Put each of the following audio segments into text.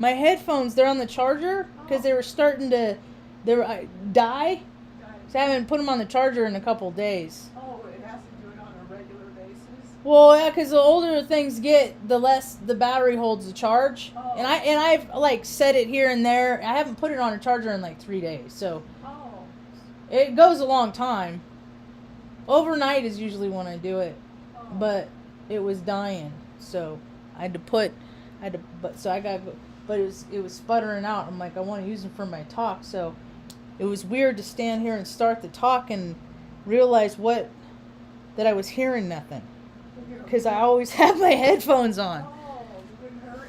My headphones, they're on the charger because they were starting to die. So I haven't put them on the charger in a couple days. Oh, it has to do it on a regular basis? Well, yeah, because the older things get, the less the battery holds the charge. Oh. And I've like set it here and there. I haven't put it on a charger in like 3 days, so Oh. it goes a long time. Overnight is usually when I do it, Oh. but it was dying, so I had to put, so I got, but it was sputtering out. I'm like, I want to use them for my talk, so it was weird to stand here and start the talk and realize that I was hearing nothing. Because I always have my headphones on. Oh, you wouldn't hurt?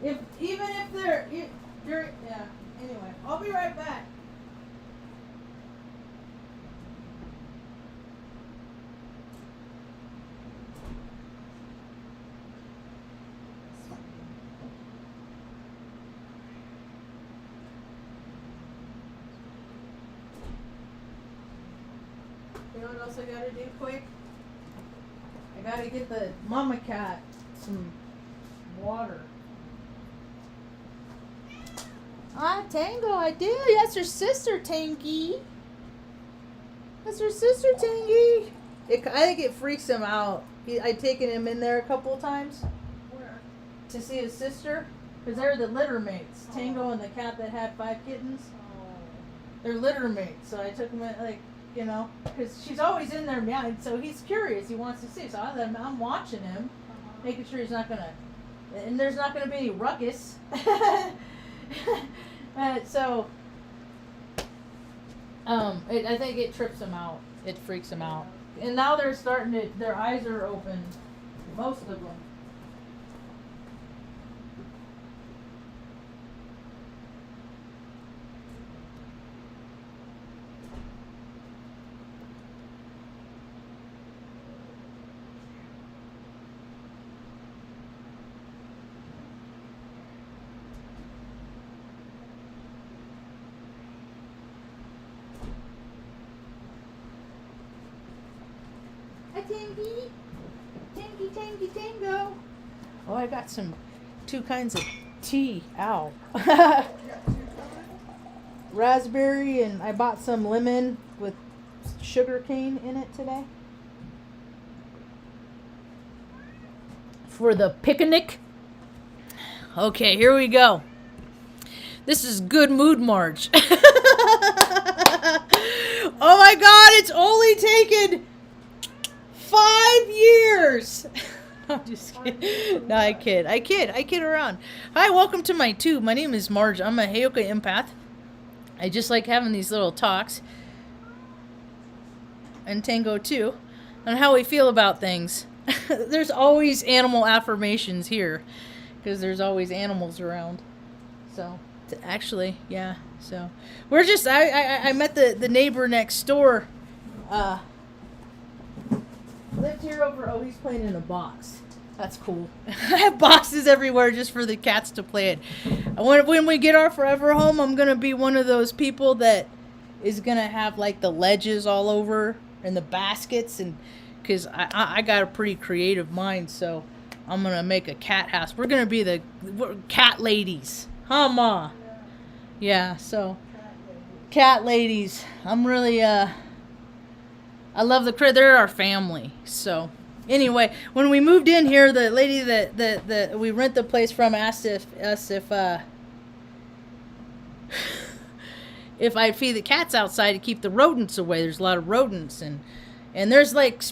Oh. Even if they're yeah. Anyway, I'll be right back. You know what else I gotta do quick? I gotta get the mama cat some water. Ah, Tango, I do. That's her sister, Tangy. That's her sister, Tangy. I think it freaks him out. I'd taken him in there a couple of times. Where? To see his sister. Because they're the litter mates. Tango and the cat that had 5 kittens. Oh. They're litter mates. So I took him in, like, you know, because she's always in there meowing. So he's curious. He wants to see. So I'm watching him, making sure he's not going to, and there's not going to be any ruckus. So, I think it trips him out. It freaks him out. And now they're starting to, their eyes are open. Most of them. Hi, Tangy. Tangy, Tango. Oh, I got 2 kinds of tea. Ow. Raspberry, and I bought some lemon with sugar cane in it today. For the picnic. Okay, here we go. This is good mood, Marge. Oh my God, it's only taken 5 years. I'm just kidding. No, I kid around. Hi, welcome to my tube. My name is Marge. I'm a Heyoka empath. I just like having these little talks. And Tango too. On how we feel about things. There's always animal affirmations here. Because there's always animals around. So, actually, yeah. So, we're just, I met the neighbor next door. Lived here over, he's playing in a box. That's cool. I have boxes everywhere just for the cats to play it. When we get our forever home, I'm going to be one of those people that is going to have like the ledges all over and the baskets, and because I got a pretty creative mind, so I'm going to make a cat house. We're going to be the cat ladies. Huh, Ma? Yeah, so cat ladies. I'm really, I love they're our family. So anyway, when we moved in here, the lady that we rent the place from asked if I'd feed the cats outside to keep the rodents away. There's a lot of rodents, and there's like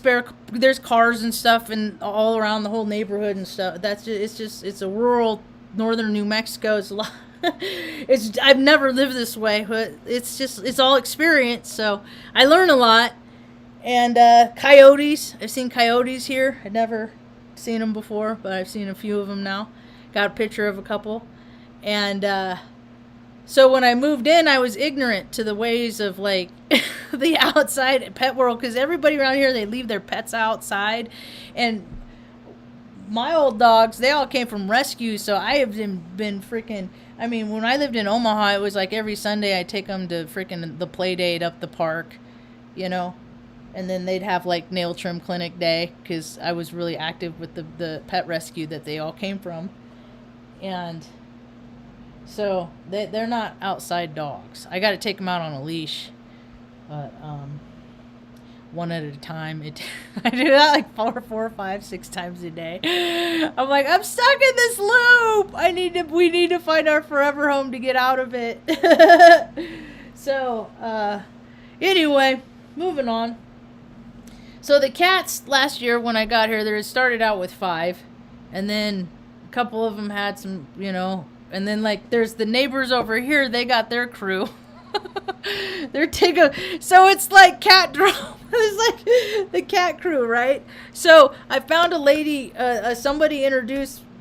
there's cars and stuff and all around the whole neighborhood and stuff. It's a rural northern New Mexico. It's a lot. I've never lived this way, but it's all experience. So I learn a lot. And coyotes. I've seen coyotes here. I'd never seen them before, but I've seen a few of them now. Got a picture of a couple. And so when I moved in, I was ignorant to the ways of like the outside pet world, because everybody around here, they leave their pets outside. And my old dogs, they all came from rescue, so I have been freaking... I mean, when I lived in Omaha, it was like every Sunday I'd take them to freaking the play date up the park, you know? And then they'd have like nail trim clinic day, because I was really active with the pet rescue that they all came from. And So they're not outside dogs. I got to take them out on a leash, but one at a time. I do that like 4, 5, 6 times a day. I'm like, I'm stuck in this loop. We need to find our forever home to get out of it. So anyway, moving on. So the cats last year when I got here, they started out with 5, and then a couple of them had some, and then like there's the neighbors over here. They got their crew. So it's like cat drama. It's like the cat crew, right? So I found a lady. Somebody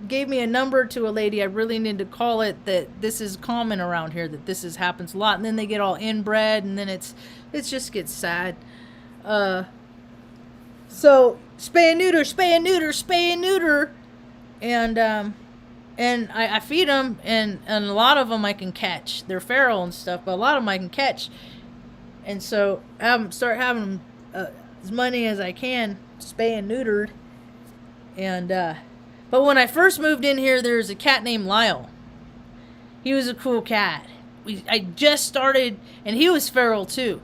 gave me a number to a lady. I really need to call it. That this is common around here. That this happens a lot, and then they get all inbred, and then it just gets sad. So spay and neuter, spay and neuter, spay and neuter, and I feed them, and a lot of them I can catch. They're feral and stuff, but a lot of them I can catch. And so start having them as many as I can, spay and neutered. And but when I first moved in here, there was a cat named Lyle. He was a cool cat. I just started, and he was feral too.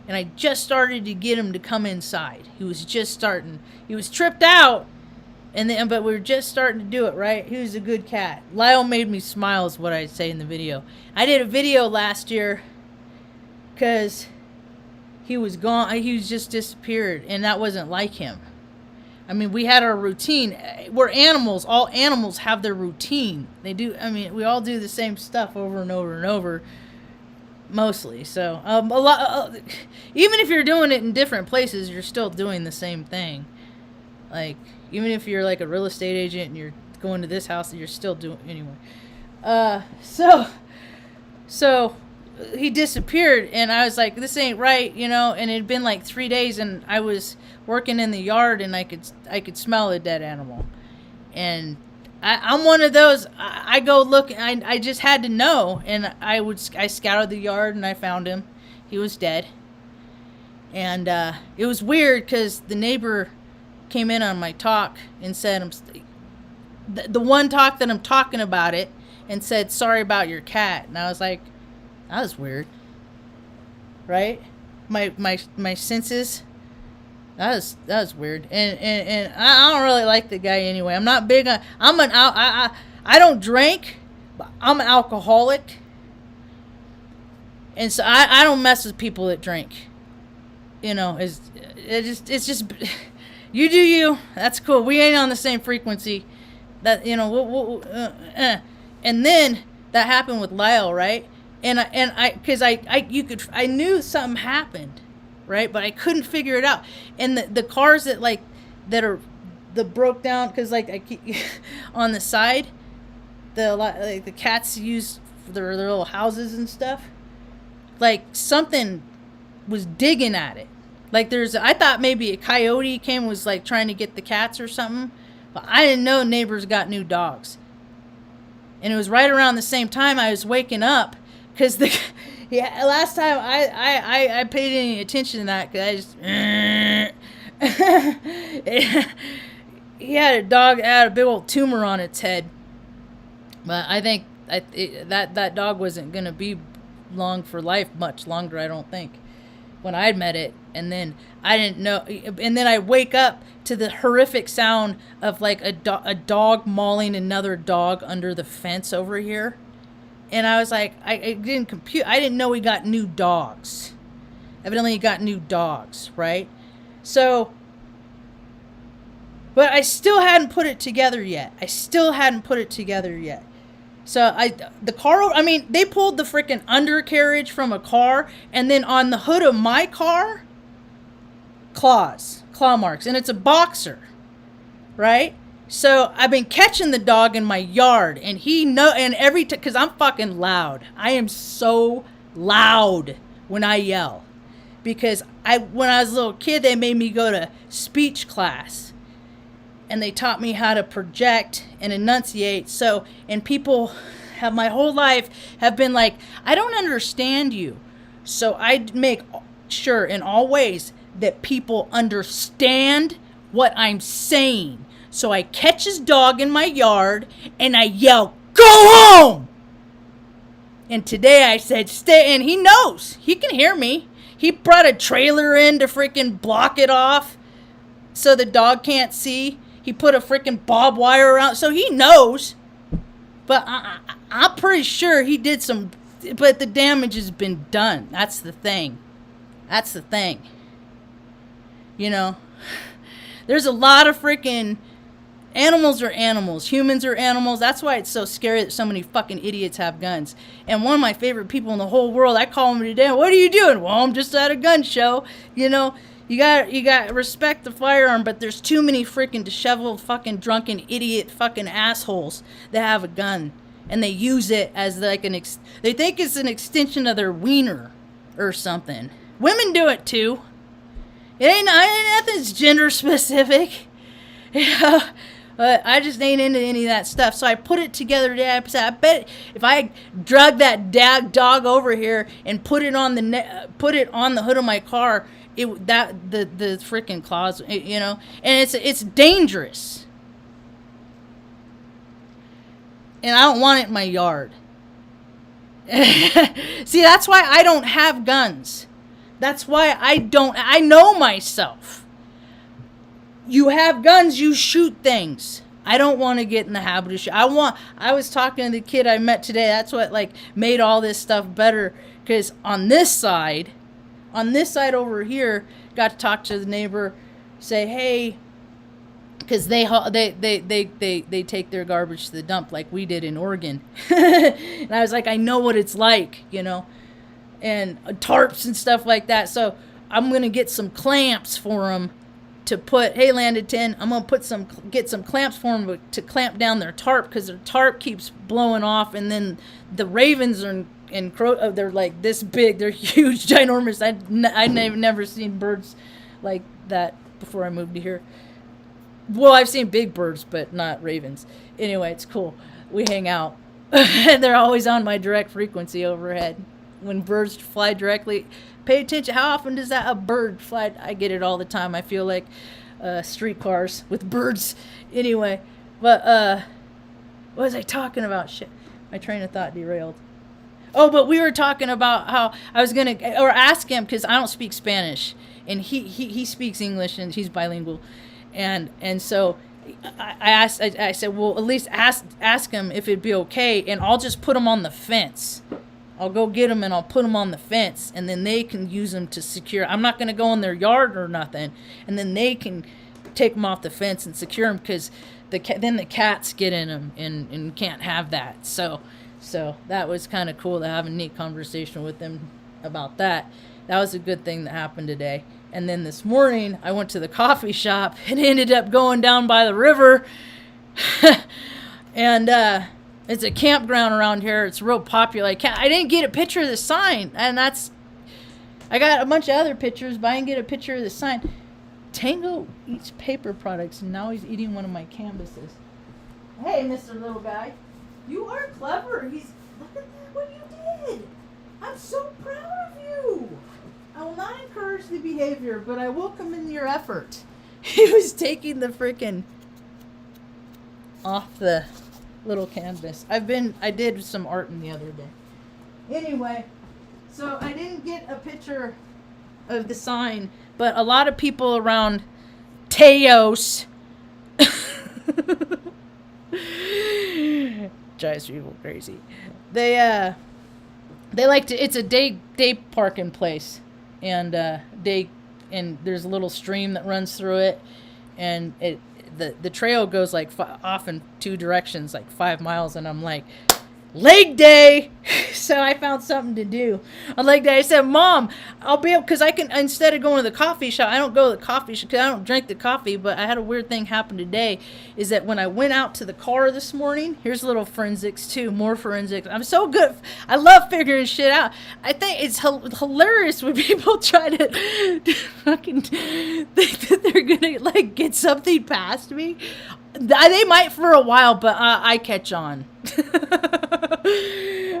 And I just started to get him to come inside. He was just starting. He was tripped out. But we were just starting to do it, right? He was a good cat. Lyle made me smile is what I'd say in the video. I did a video last year because he was gone. He was just disappeared, and that wasn't like him. I mean, we had our routine. We're animals. All animals have their routine. They do. I mean, we all do the same stuff over and over and over, mostly. So a lot. Even if you're doing it in different places, you're still doing the same thing. Like, even if you're like a real estate agent and you're going to this house, you're still doing anyway. So he disappeared, and I was like, this ain't right, and it had been like 3 days, and I was working in the yard, and I could smell a dead animal. And I'm one of those, I go look, I just had to know, and I scouted the yard, and I found him. He was dead. And it was weird because the neighbor came in on my talk and said, the one talk that I'm talking about it, and said, sorry about your cat. And I was like, that was weird, right? My senses, that was weird. And I don't really like the guy anyway. I'm not big on, I don't drink, but I'm an alcoholic. And so I don't mess with people that drink. It's just you do you. That's cool. We ain't on the same frequency. That And then that happened with Lyle, right? And I knew something happened, right? But I couldn't figure it out. And the cars that are the broke down, because like I keep on the side, the cats use for their little houses and stuff. Like something was digging at it. Like I thought maybe a coyote was like trying to get the cats or something, but I didn't know neighbors got new dogs. And it was right around the same time I was waking up, because last time I paid any attention to that, because he had a dog that had a big old tumor on its head. But I think that dog wasn't gonna be long for life, much longer, I don't think, when I met it. And then I didn't know, and then I wake up to the horrific sound of like a dog mauling another dog under the fence over here. And I was like, I didn't compute. I didn't know we got new dogs. Evidently he got new dogs, right? So, but I still hadn't put it together yet. So they pulled the freaking undercarriage from a car, and then on the hood of my car, claw marks, and it's a boxer, right? So I've been catching the dog in my yard, and because I'm fucking loud. I am so loud when I yell, because when I was a little kid, they made me go to speech class. And they taught me how to project and enunciate. So, and people have my whole life have been like, I don't understand you. So I make sure in all ways that people understand what I'm saying. So I catch his dog in my yard and I yell, go home! And today I said, stay, and he knows. He can hear me. He brought a trailer in to freaking block it off so the dog can't see. He put a freaking barbed wire around, so he knows. But I'm pretty sure he did some, but the damage has been done. That's the thing. That's the thing. You know, there's a lot of freaking animals are animals. Humans are animals. That's why it's so scary that so many fucking idiots have guns. And one of my favorite people in the whole world, I call him today. What are you doing? Well, I'm just at a gun show. You know, you got respect the firearm, but there's too many freaking disheveled fucking drunken idiot fucking assholes that have a gun. And they use it as like they think it's an extension of their wiener or something. Women do it too. It ain't nothing's gender specific. Yeah. But I just ain't into any of that stuff. So I put it together today. I said, I bet if I drug that dog over here and put it on the hood of my car, the freaking claws, you know, and it's dangerous. And I don't want it in my yard. See, that's why I don't have guns. That's why I know myself. You have guns, you shoot things. I don't want to get in the habit of shooting. I was talking to the kid I met today. That's what like made all this stuff better. Because on this side over here, got to talk to the neighbor, say, hey, because they take their garbage to the dump like we did in Oregon. And I was like, I know what it's like, you know, and tarps and stuff like that. So I'm going to get some clamps for them to put, hey, Landed 10, I'm going to get some clamps for them to clamp down their tarp, because their tarp keeps blowing off, and then the ravens are they're like this big, they're huge, ginormous. I'd never seen birds like that before I moved to here. Well, I've seen big birds, but not ravens. Anyway, it's cool. We hang out. They're always on my direct frequency overhead. When birds fly directly, pay attention. How often does a bird fly? I get it all the time. I feel like streetcars with birds. Anyway, but what was I talking about? Shit, my train of thought derailed. Oh, but we were talking about how I was going to, or ask him, because I don't speak Spanish, and he speaks English, and he's bilingual. And so I said, well, at least ask him if it'd be okay, and I'll just put them on the fence. I'll go get them and I'll put them on the fence, and then they can use them to secure. I'm not going to go in their yard or nothing, and then they can take them off the fence and secure them, because then the cats get in them and can't have that. So that was kind of cool to have a neat conversation with them about that. That was a good thing that happened today. And then this morning, I went to the coffee shop and ended up going down by the river. And it's a campground around here. It's real popular. I didn't get a picture of the sign. And I got a bunch of other pictures, but I didn't get a picture of the sign. Tango eats paper products, and now he's eating one of my canvases. Hey, Mr. Little Guy. You are clever. Look at that, what you did. I'm so proud of you. I will not encourage the behavior, but I will commend your effort. He was taking the freaking off the little canvas. I did some art the other day. Anyway, so I didn't get a picture of the sign, but a lot of people around Taos drives people crazy. They like to, it's a day parking place. And there's a little stream that runs through it, and the trail goes like off in two directions, like 5 miles, and I'm like, leg day. So I found something to do on leg day. I said, Mom, I'll be able, because I can, instead of going to the coffee shop, I don't go to the coffee shop because I don't drink the coffee. But I had a weird thing happen today, is that when I went out to the car this morning, here's a little forensics too, more forensics. I'm so good. I love figuring shit out. I think it's hilarious when people try to fucking think that they're gonna like get something past me. They might for a while, but I catch on.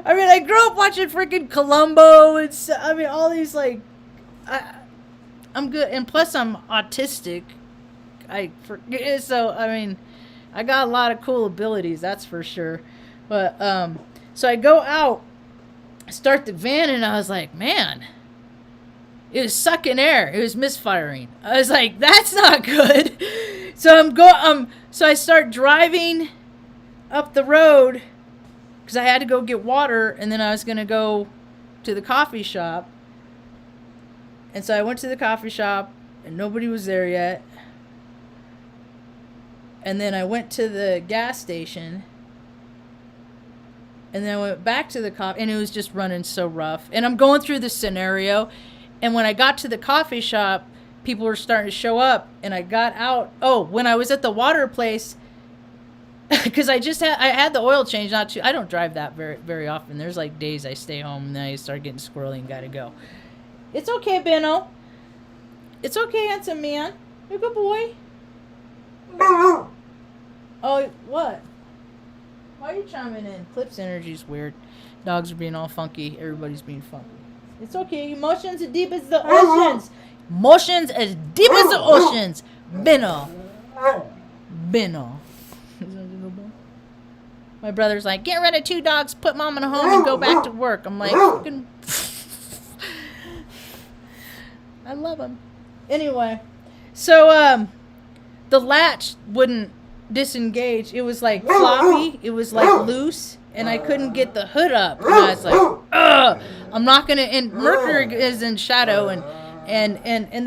I mean, I grew up watching freaking Columbo and all these like, I'm good, and plus I'm autistic. So I mean, I got a lot of cool abilities, that's for sure. But so I go out start the van, and I was like, man, it was sucking air. It was misfiring. I was like, that's not good. So I start driving up the road because I had to go get water, and then I was gonna go to the coffee shop. And so I went to the coffee shop, and nobody was there yet. And then I went to the gas station. And then I went back to the coffee, and it was just running so rough. And I'm going through this scenario. And when I got to the coffee shop, people were starting to show up. And I got out. Oh, when I was at the water place, because I had the oil change. I don't drive that very, very often. There's like days I stay home, and then I start getting squirrely and got to go. It's okay, Benno. It's okay, handsome man. You're a good boy. Oh, what? Why are you chiming in? Clips energy's weird. Dogs are being all funky. Everybody's being funky. It's okay. Emotions as deep as the oceans. Emotions as deep as the oceans. Benno. My brother's like, get rid of 2 dogs, put mom in a home, and go back to work. I'm like, fucking... I love him. Anyway, so the latch wouldn't disengage. It was like floppy. It was like loose, and I couldn't get the hood up. And I was like, ugh, I'm not gonna. And Mercury is in shadow, and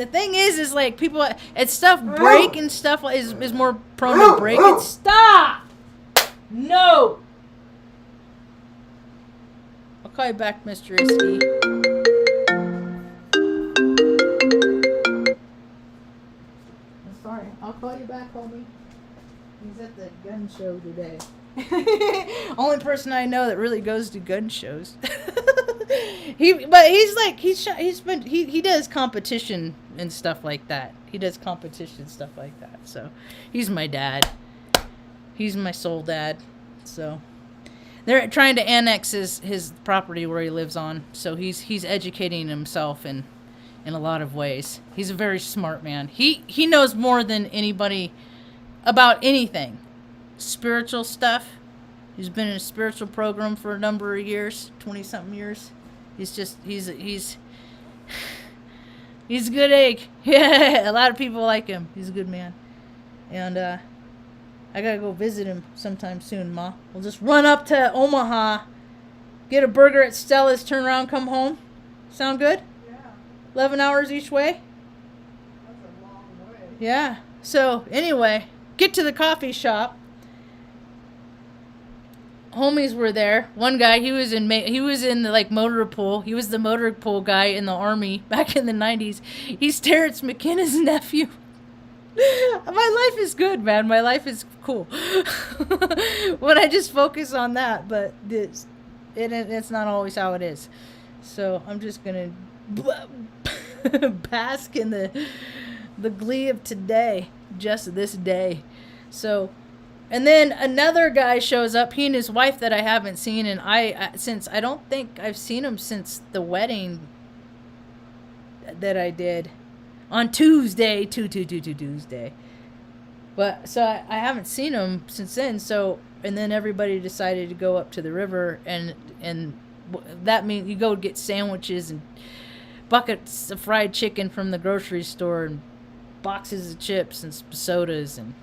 the thing is like people and stuff break and stuff is more prone to break. And stop. No. I'll call you back, Mr. Iski. I'll call you back, homie. He's at the gun show today. Only person I know that really goes to gun shows. He does competition and stuff like that. He does competition stuff like that. So he's my dad. He's my soul dad. So they're trying to annex his property where he lives on. So he's educating himself in a lot of ways. He's a very smart man. He knows more than anybody about anything. Spiritual stuff. He's been in a spiritual program for a number of years, 20-something years. He's a good egg. Yeah, a lot of people like him. He's a good man. And I gotta go visit him sometime soon, Ma. We'll just run up to Omaha, get a burger at Stella's, turn around, come home. Sound good? 11 hours each way? That's a long way. Yeah. So, anyway, get to the coffee shop. Homies were there. One guy, he was in the like motor pool. He was the motor pool guy in the army back in the 90s. He's Terrence McKenna's nephew. My life is good, man. My life is cool. When I just focus on that, but it's not always how it is. So, I'm just going to bask in the glee of today, just this day. So, and then another guy shows up, he and his wife that I haven't seen, and I don't think I've seen him since the wedding that I did on Tuesday, Tuesday. But so I haven't seen him since then. So, and then everybody decided to go up to the river, and that means you go get sandwiches and buckets of fried chicken from the grocery store and boxes of chips and sodas, and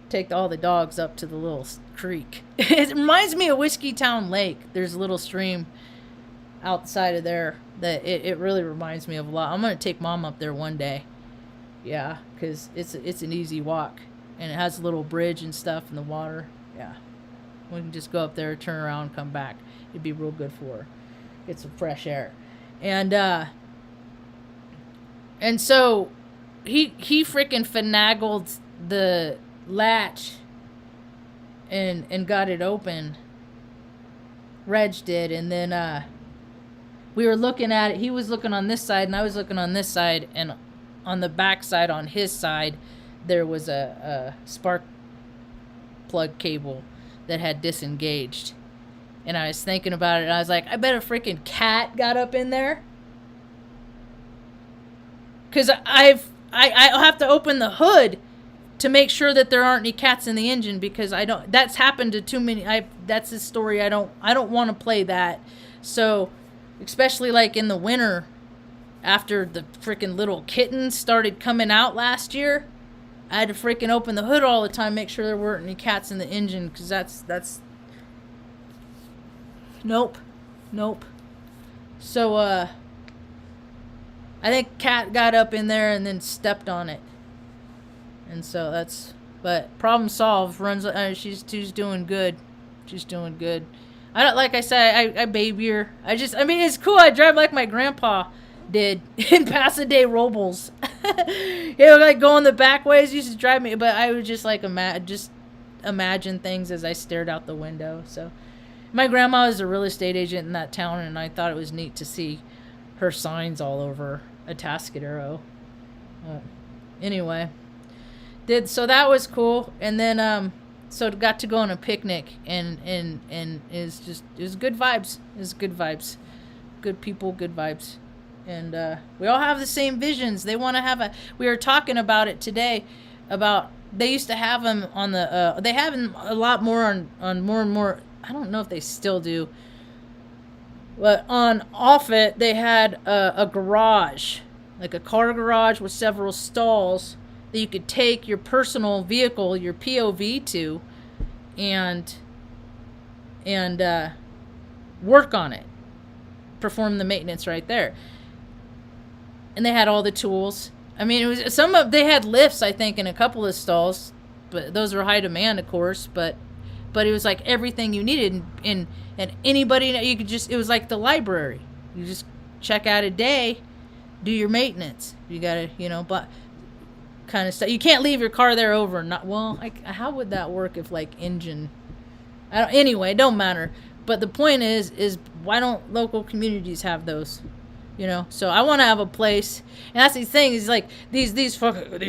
take all the dogs up to the little creek. It reminds me of Whiskey Town Lake. There's a little stream outside of there that it really reminds me of a lot. I'm going to take Mom up there one day. Yeah, because it's an easy walk, and it has a little bridge and stuff in the water. Yeah, we can just go up there, turn around, come back. It'd be real good for her. Get some fresh air. And so he freaking finagled the latch and got it open. Reg did, and then we were looking at it. He was looking on this side, and I was looking on this side, and on the back side, on his side, there was a spark plug cable that had disengaged. And I was thinking about it, and I was like, I bet a freaking cat got up in there. Because I'll have to open the hood to make sure that there aren't any cats in the engine, because that's happened to too many. That's a story I don't want to play that. So, especially like in the winter, after the freaking little kittens started coming out last year, I had to freaking open the hood all the time, make sure there weren't any cats in the engine, because that's nope. So I think cat got up in there and then stepped on it, and so but problem solved. She's doing good. She's doing good. I don't, like I said, I baby her. I mean, it's cool. I drive like my grandpa did in Pasadena Robles. Like going the back ways used to drive me, but I would just like imagine things as I stared out the window. So my grandma was a real estate agent in that town, and I thought it was neat to see her signs all over Atascadero. Anyway, so that was cool, and then so got to go on a picnic, and it was good vibes. It was good vibes, good people, good vibes. And we all have the same visions. They want to have we were talking about it today, about they used to have them on the, they have them a lot more on more and more, I don't know if they still do, but on Offutt, they had a garage, like a car garage with several stalls that you could take your personal vehicle, your POV to, and work on it, perform the maintenance right there. And they had all the tools. I mean, it was they had lifts, I think, in a couple of stalls, but those were high demand, of course. But it was like everything you needed, and anybody, you could just, it was like the library. You just check out a day, do your maintenance. You gotta, but kind of stuff. You can't leave your car there over. How would that work if like engine? Anyway, it don't matter. But the point is why don't local communities have those? So I want to have a place, and that's the thing, is like these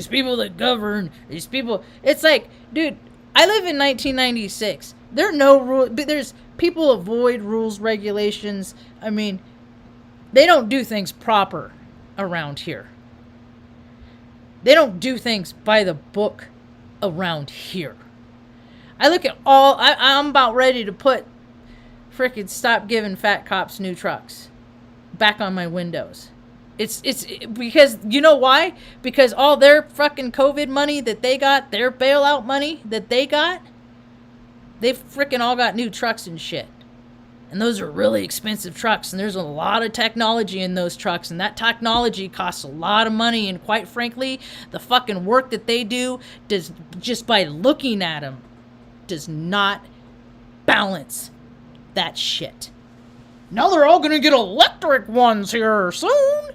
people that govern, these people, it's like, dude, I live in 1996. There are no rules, but there's people avoid rules, regulations. I mean, they don't do things proper around here. They don't do things by the book around here. I look at I'm about ready to put frickin' stop giving fat cops new trucks back on my windows. It's because, you know why? Because all their fucking COVID money that they got, their bailout money that they got, they freaking all got new trucks and shit. And those are really expensive trucks, and there's a lot of technology in those trucks, and that technology costs a lot of money, and quite frankly, the fucking work that they do does, just by looking at them, does not balance that shit. Now they're all going to get electric ones here soon.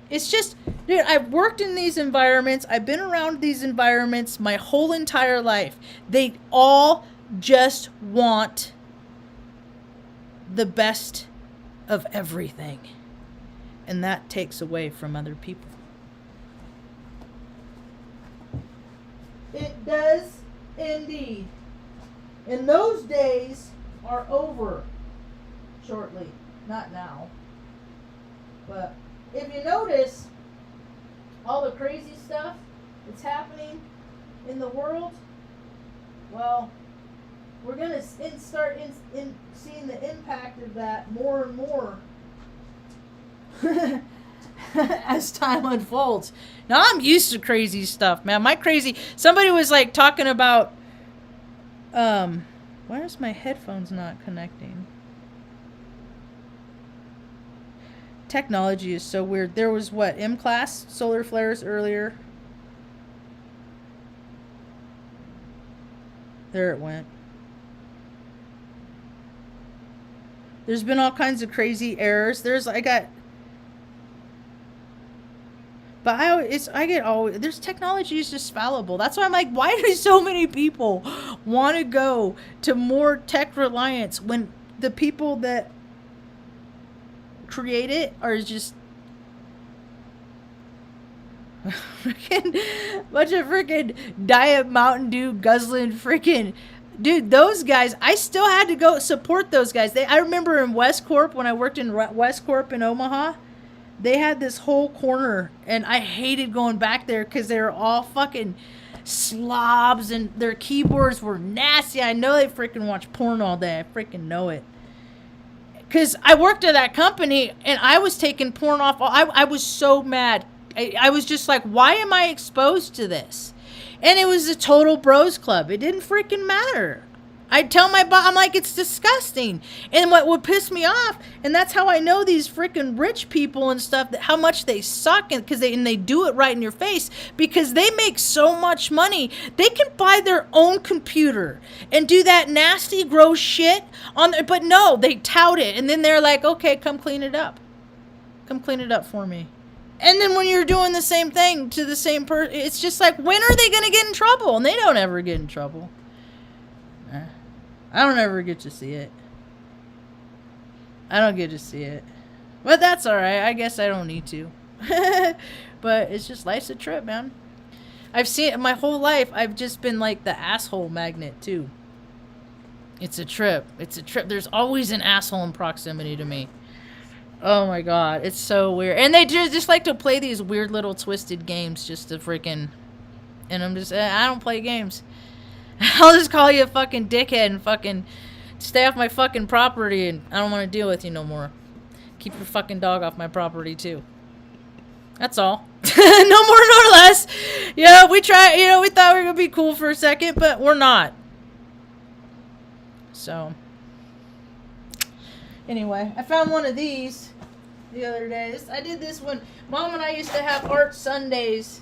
It's just, dude, I've worked in these environments. I've been around these environments my whole entire life. They all just want the best of everything. And that takes away from other people. It does indeed. And those days are over shortly. Not now. But if you notice all the crazy stuff that's happening in the world, well, we're going to start seeing the impact of that more and more as time unfolds. Now, I'm used to crazy stuff, man. Somebody was like talking about, why is my headphones not connecting? Technology is so weird. There was M-class solar flares earlier. There it went. There's been all kinds of crazy errors. There's technology is just fallible. That's why I'm like, why do so many people want to go to more tech reliance when the people that create it are just freaking bunch of freaking Diet Mountain Dew guzzling freaking dude. Those guys, I still had to go support those guys. I remember in West Corp, when I worked in West Corp in Omaha, they had this whole corner, and I hated going back there because they were all fucking slobs and their keyboards were nasty. I know they freaking watch porn all day. I freaking know it. Because I worked at that company and I was taking porn off. I was so mad. I was just like, why am I exposed to this? And it was a total bros club. It didn't freaking matter. I'd tell my boss, I'm like, it's disgusting. And what would piss me off, and that's how I know these freaking rich people and stuff, that how much they suck, and because they do it right in your face, because they make so much money, they can buy their own computer and do that nasty, gross shit on there. But no, they tout it, and then they're like, okay, come clean it up. Come clean it up for me. And then when you're doing the same thing to the same person, it's just like, when are they going to get in trouble? And they don't ever get in trouble. I don't ever get to see it. I don't get to see it. But that's alright. I guess I don't need to. But it's just, life's a trip, man. I've seen it my whole life. I've just been like the asshole magnet, too. It's a trip. It's a trip. There's always an asshole in proximity to me. Oh my god. It's so weird. And they just like to play these weird little twisted games just to freaking... And I'm just... I don't play games. I'll just call you a fucking dickhead and fucking stay off my fucking property, and I don't want to deal with you no more. Keep your fucking dog off my property too. That's all. No more, no less. Yeah, we tried, we thought we were gonna be cool for a second, but we're not. So anyway, I found one of these the other day. I did this one. Mom and I used to have art Sundays.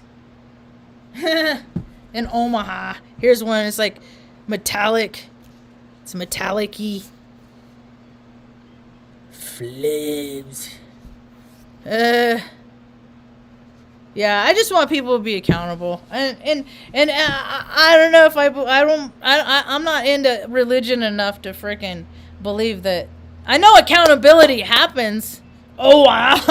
In Omaha. Here's one. It's like metallic. It's metallic-y. Flames. Yeah, I just want people to be accountable. And I don't know if I'm not into religion enough to freaking believe that. I know accountability happens. Oh, wow.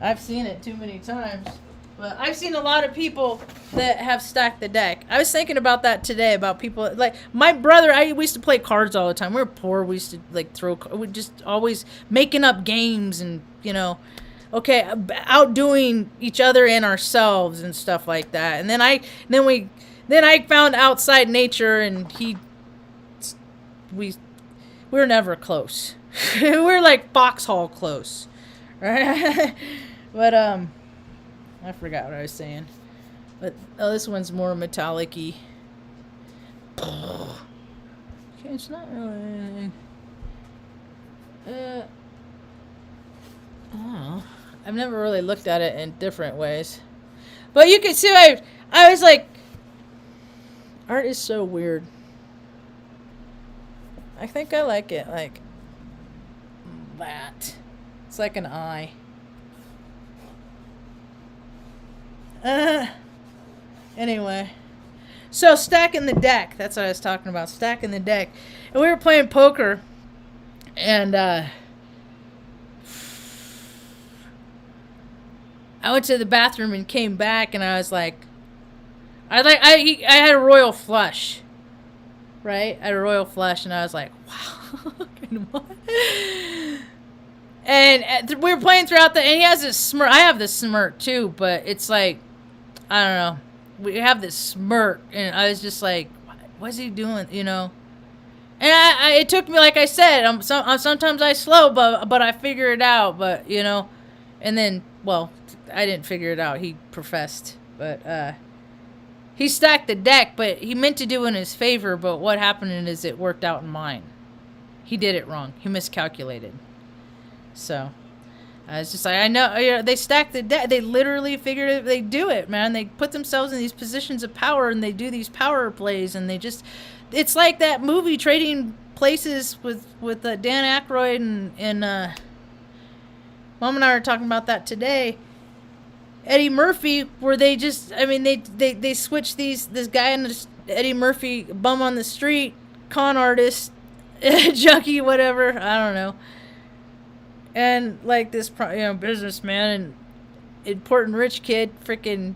I've seen it too many times. But I've seen a lot of people that have stacked the deck. I was thinking about that today, about people like my brother. We used to play cards all the time. We were poor. We used to like we just always making up games and outdoing each other and ourselves and stuff like that. And then I found outside nature, and we were never close. We were like Foxhole close, right? But I forgot what I was saying. But this one's more metallic-y. Okay, it's not really anything. Oh, I've never really looked at it in different ways. But you can see I was like, art is so weird. I think I like it like that. It's like an eye. Anyway, so stacking the deck. That's what I was talking about. Stacking the deck. And we were playing poker, and I went to the bathroom and came back, and I was like, I had a royal flush, right? I had a royal flush, and I was like, wow. And we were playing throughout and he has this smirk. I have this smirk too, but it's like, I don't know. We have this smirk, and I was just like, what's he doing, And it took me, like I said, sometimes I slow, but I figure it out, but, and then, well, I didn't figure it out. He professed, but he stacked the deck, but he meant to do in his favor, but what happened is it worked out in mine. He did it wrong. He miscalculated. So I was just like, I know, they stack the deck. They literally figured it. They do it, man. They put themselves in these positions of power, and they do these power plays, and it's like that movie Trading Places with Dan Aykroyd and Mom and I were talking about that today. Eddie Murphy, where they switch this guy and Eddie Murphy, bum on the street, con artist, junkie, whatever, I don't know. And like this, businessman and important rich kid freaking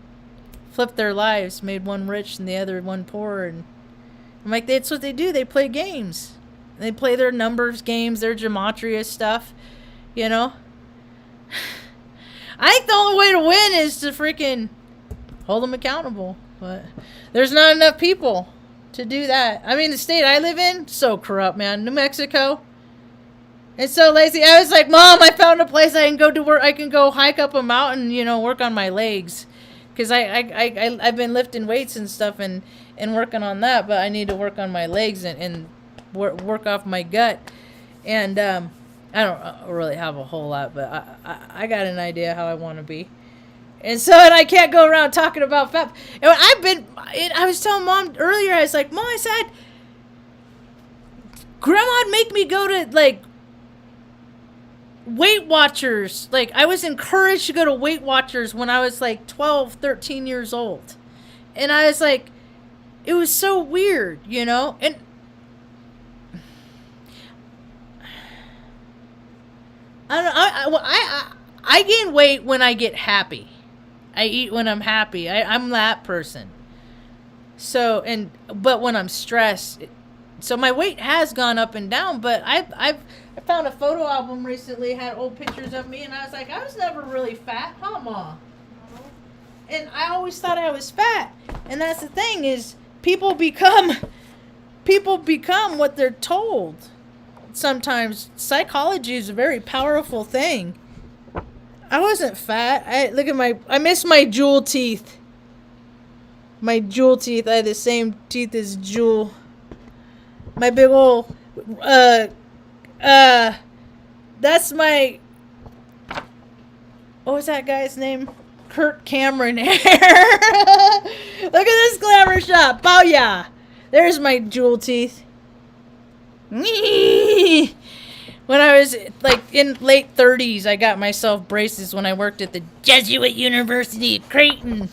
flipped their lives, made one rich and the other one poor. And I'm like, that's what they do. They play games. They play their numbers games, their gematria stuff, I think the only way to win is to freaking hold them accountable. But there's not enough people to do that. I mean, the state I live in, so corrupt, man. New Mexico. And so lazy. I was like, Mom, I found a place I can go to work. I can go hike up a mountain, work on my legs. Because I've been lifting weights and stuff and working on that, but I need to work on my legs and work off my gut. And I don't really have a whole lot, but I got an idea how I want to be. And so and I can't go around talking about fat. And I was telling Mom earlier, I was like, Mom, I said, Grandma'd make me go to, like, Weight Watchers. Like, I was encouraged to go to Weight Watchers when I was, like, 12, 13 years old. And I was like, it was so weird, And I don't know, I gain weight when I get happy. I eat when I'm happy. I'm that person. So, but when I'm stressed, so my weight has gone up and down, but I found a photo album recently, had old pictures of me, and I was like, I was never really fat, huh, Ma? And I always thought I was fat. And that's the thing is, people become what they're told. Sometimes psychology is a very powerful thing. I wasn't fat. I miss my jewel teeth. My jewel teeth. I had the same teeth as Jewel. My big old, that's my, what was that guy's name? Kurt Cameron hair. Look at this glamour shot. Booyah. There's my jewel teeth. When I was like in late 30s, I got myself braces when I worked at the Jesuit University of Creighton.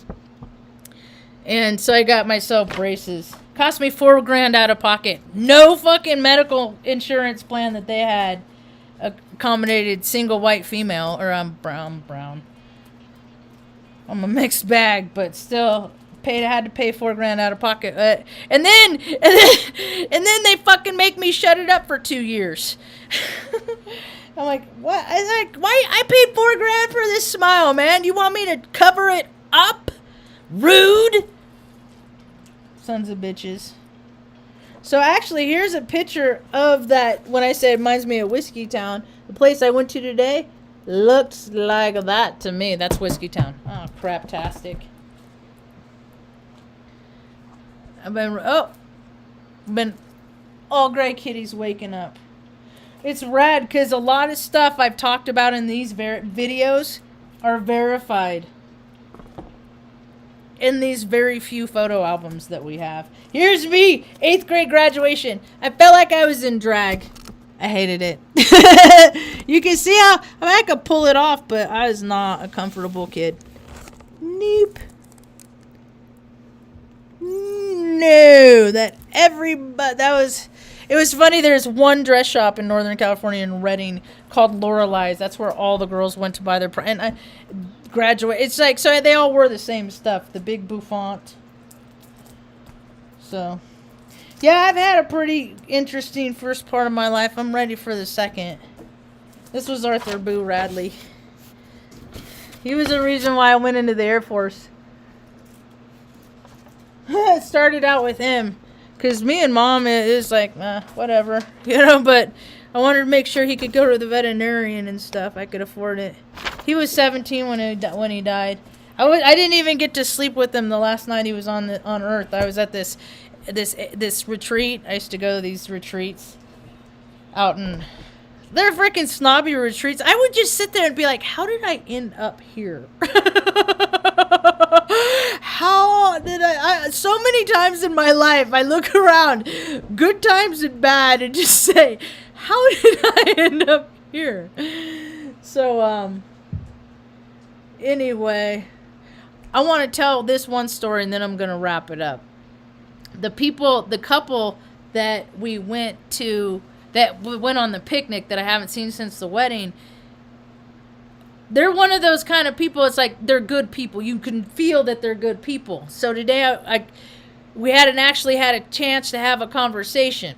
And so I got myself braces. Cost me $4,000 out of pocket. No fucking medical insurance plan that they had accommodated single white female, or I'm brown. I'm a mixed bag, but still had to pay $4,000 out of pocket. And then they fucking make me shut it up for 2 years. I'm like, what? I like, why? I paid $4,000 for this smile, man. You want me to cover it up? Rude. Sons of bitches. So actually, here's a picture of that. When I say it reminds me of Whiskey Town, the place I went to today looks like that to me. That's Whiskey Town. Oh, craptastic. I've been all gray kitties waking up. It's rad because a lot of stuff I've talked about in these videos are verified in these very few photo albums that we have. Here's me, 8th grade graduation. I felt like I was in drag. I hated it. You can see how I could pull it off, but I was not a comfortable kid. Nope. No, it was funny. There's one dress shop in Northern California in Redding called Lorelei's. That's where all the girls went to buy their and I graduate. It's like, so they all wore the same stuff, the big bouffant. So, yeah, I've had a pretty interesting first part of my life. I'm ready for the second. This was Arthur Boo Radley. He was the reason why I went into the Air Force. It started out with him, because me and Mom is like, whatever, but I wanted to make sure he could go to the veterinarian and stuff. I could afford it. He was 17 when he died. I didn't even get to sleep with him the last night he was on Earth. I was at this retreat. I used to go to these retreats out in, they're freaking snobby retreats. I would just sit there and be like, how did I end up here? How did I so many times in my life I look around, good times and bad, and just say, how did I end up here? So anyway, I want to tell this one story and then I'm gonna wrap it up. The couple that we went on the picnic that I haven't seen since the wedding, they're one of those kind of people, it's like they're good people. You can feel that they're good people. So today we hadn't actually had a chance to have a conversation.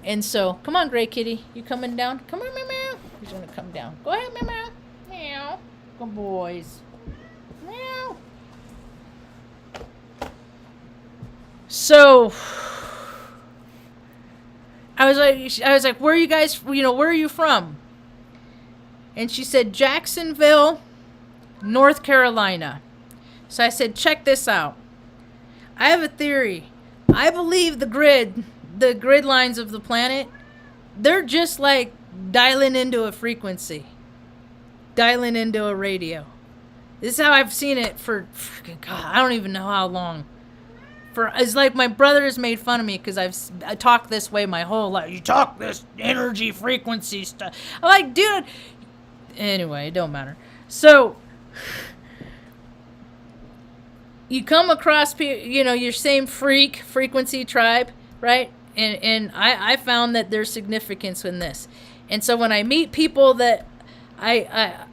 And so, come on, Gray Kitty. You coming down? Come on, meow, meow. He's going to come down. Go ahead, meow, meow. Meow. Good boys. Meow. So, I was like, where are you guys, where are you from? And she said, Jacksonville, North Carolina. So I said, check this out. I have a theory. I believe the grid lines of the planet, they're just like dialing into a frequency, dialing into a radio. This is how I've seen it for, freaking God, I don't even know how long. It's like my brother has made fun of me because I talked this way my whole life. You talk this energy frequency stuff. I'm like, dude. Anyway, it don't matter. So you come across your same frequency tribe, right? And I found that there's significance in this. And so when I meet people that I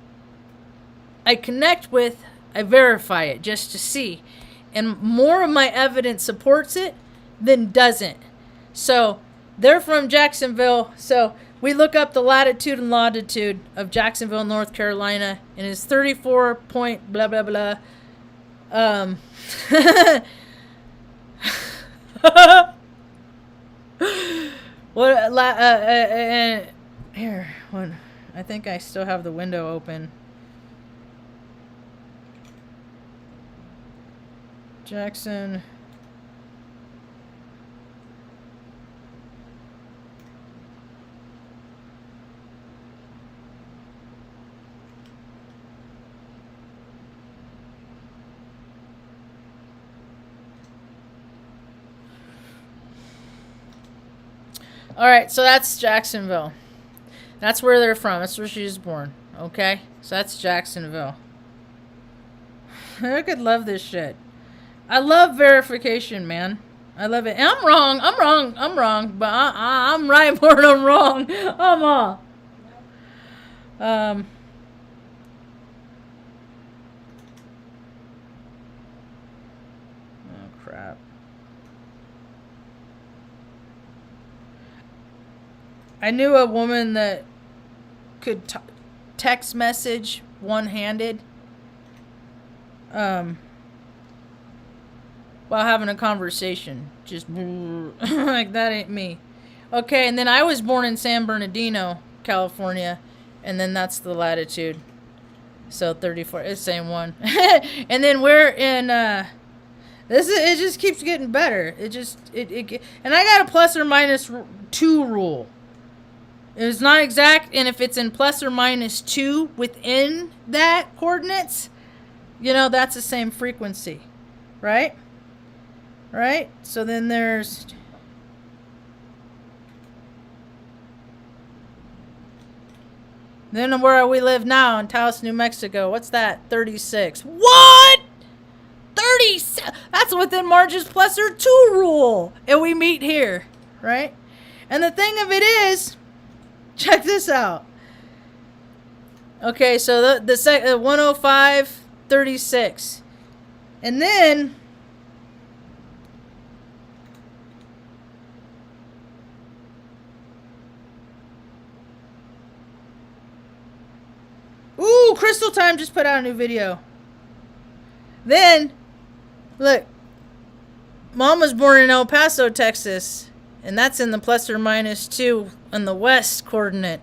connect with, I verify it just to see. And more of my evidence supports it than doesn't. So they're from Jacksonville. So we look up the latitude and longitude of Jacksonville, North Carolina, and it's 34 point blah blah blah. Here, one. I think I still have the window open. Jackson. All right, so that's Jacksonville. That's where they're from. That's where she was born. Okay, so that's Jacksonville. I could love this shit. I love verification, man. I love it. And I'm wrong. But I'm right more than I'm wrong. Oh, crap. I knew a woman that could text message one-handed. While having a conversation. Just like, that ain't me. Okay, and then I was born in San Bernardino, California, and then that's the latitude. So 34, it's the same one. And then we're in it just keeps getting better. And I got a plus or minus 2 rule. It's not exact, and if it's in plus or minus 2 within that coordinates, that's the same frequency, right? Right? So then there's... Then where we live now, in Taos, New Mexico. What's that? 36. What? 36? That's within Marge's plus or 2 rule. And we meet here, right? And the thing of it is, check this out. Okay, so the 105, 36. And then... Ooh, Crystal Time just put out a new video. Then, look. Mom was born in El Paso, Texas. And that's in the plus or minus 2 on the west coordinate.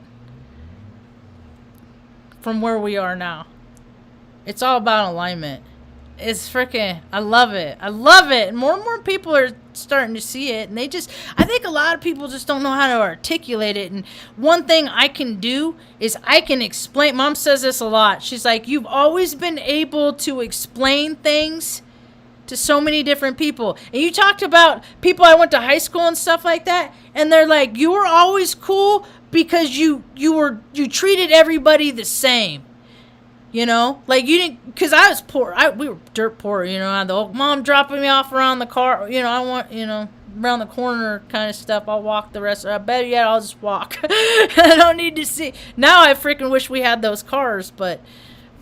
From where we are now. It's all about alignment. It's freaking, I love it. I love it. And more people are starting to see it. And I think a lot of people just don't know how to articulate it. And one thing I can do is I can explain. Mom says this a lot. She's like, you've always been able to explain things to so many different people. And you talked about people I went to high school and stuff like that. And they're like, you were always cool because you treated everybody the same. Like you didn't, because I was poor. We were dirt poor, I had the old mom dropping me off around the car, I want, around the corner kind of stuff. I'll walk the rest. I better yet, I'll just walk. I don't need to see. Now I freaking wish we had those cars, but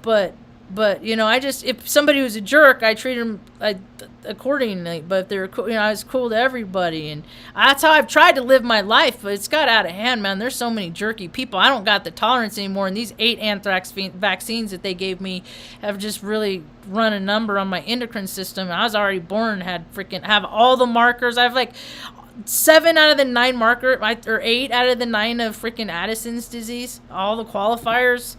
if somebody was a jerk, I treat them accordingly. But if they were cool, I was cool to everybody, and that's how I've tried to live my life. But it's got out of hand, man. There's so many jerky people. I don't got the tolerance anymore. And these 8 anthrax vaccines that they gave me have just really run a number on my endocrine system. And I was already born, have all the markers. I've 7 out of the 9 or 8 out of the 9 of freaking Addison's disease, all the qualifiers.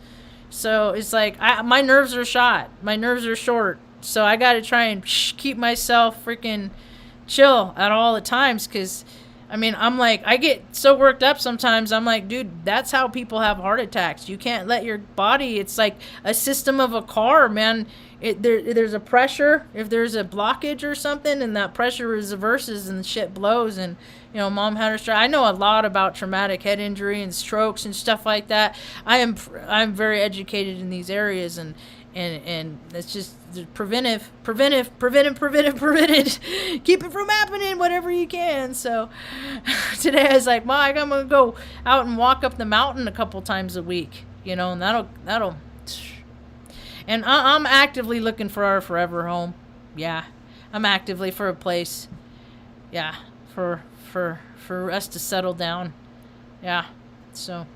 So it's like my nerves are shot. My nerves are short. So I got to try and keep myself freaking chill at all the times, because I mean, I'm like, I get so worked up sometimes. I'm like, dude, that's how people have heart attacks. You can't let your body, it's like a system of a car, man. There's a pressure. If there's a blockage or something, and that pressure reverses and shit blows. And, you know, mom had her stroke. I know a lot about traumatic head injury and strokes and stuff like that. I'm very educated in these areas, and it's just preventive. Keep it from happening, whatever you can. So today I was like, Mike, I'm gonna go out and walk up the mountain a couple times a week, you know, and that'll. And I'm actively looking for our forever home. Yeah, I'm actively for a place. Yeah, for us to settle down. Yeah, so.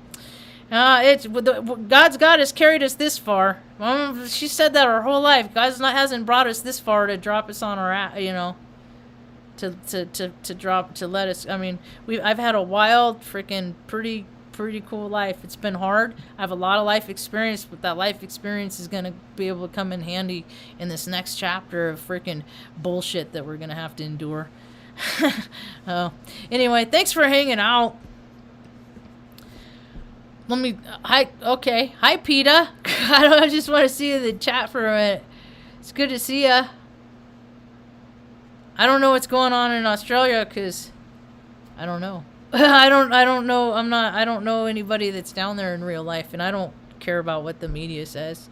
God's got us, carried us this far. She said that her whole life. Hasn't brought us this far to drop us on our, you know, to let us. I mean, I've had a wild, freaking pretty cool life. It's been hard. I have a lot of life experience, but that life experience is gonna be able to come in handy in this next chapter of freaking bullshit that we're gonna have to endure. Anyway, thanks for hanging out. Hi, PETA. I just want to see you in the chat for a minute. It's good to see ya. I don't know what's going on in Australia, because I don't know. I don't know. I don't know anybody that's down there in real life, and I don't care about what the media says.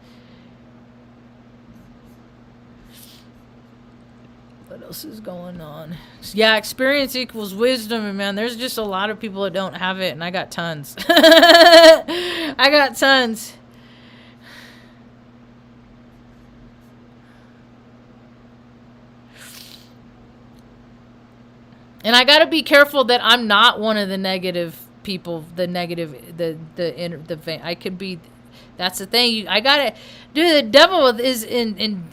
What else is going on? Yeah, experience equals wisdom, and man, there's just a lot of people that don't have it, and I got tons. I got tons. And I got to be careful that I'm not one of the negative people, I could be. That's the thing. I gotta, dude. The devil is in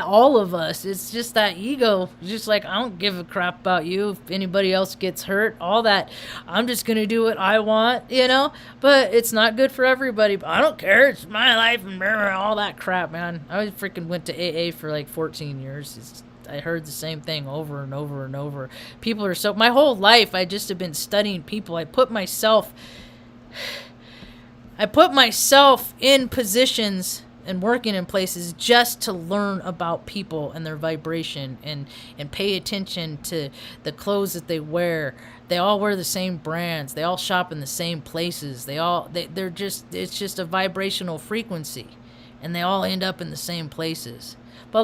all of us. It's just that ego. Just like, I don't give a crap about you. If anybody else gets hurt, all that, I'm just gonna do what I want, you know. But it's not good for everybody. But I don't care. It's my life and all that crap, man. I freaking went to AA for like 14 years. I heard the same thing over and over and over. People are so. My whole life, I just have been studying people. I put myself in positions and working in places just to learn about people and their vibration, and pay attention to the clothes that they wear. They all wear the same brands. They all shop in the same places. It's just a vibrational frequency, and they all end up in the same places.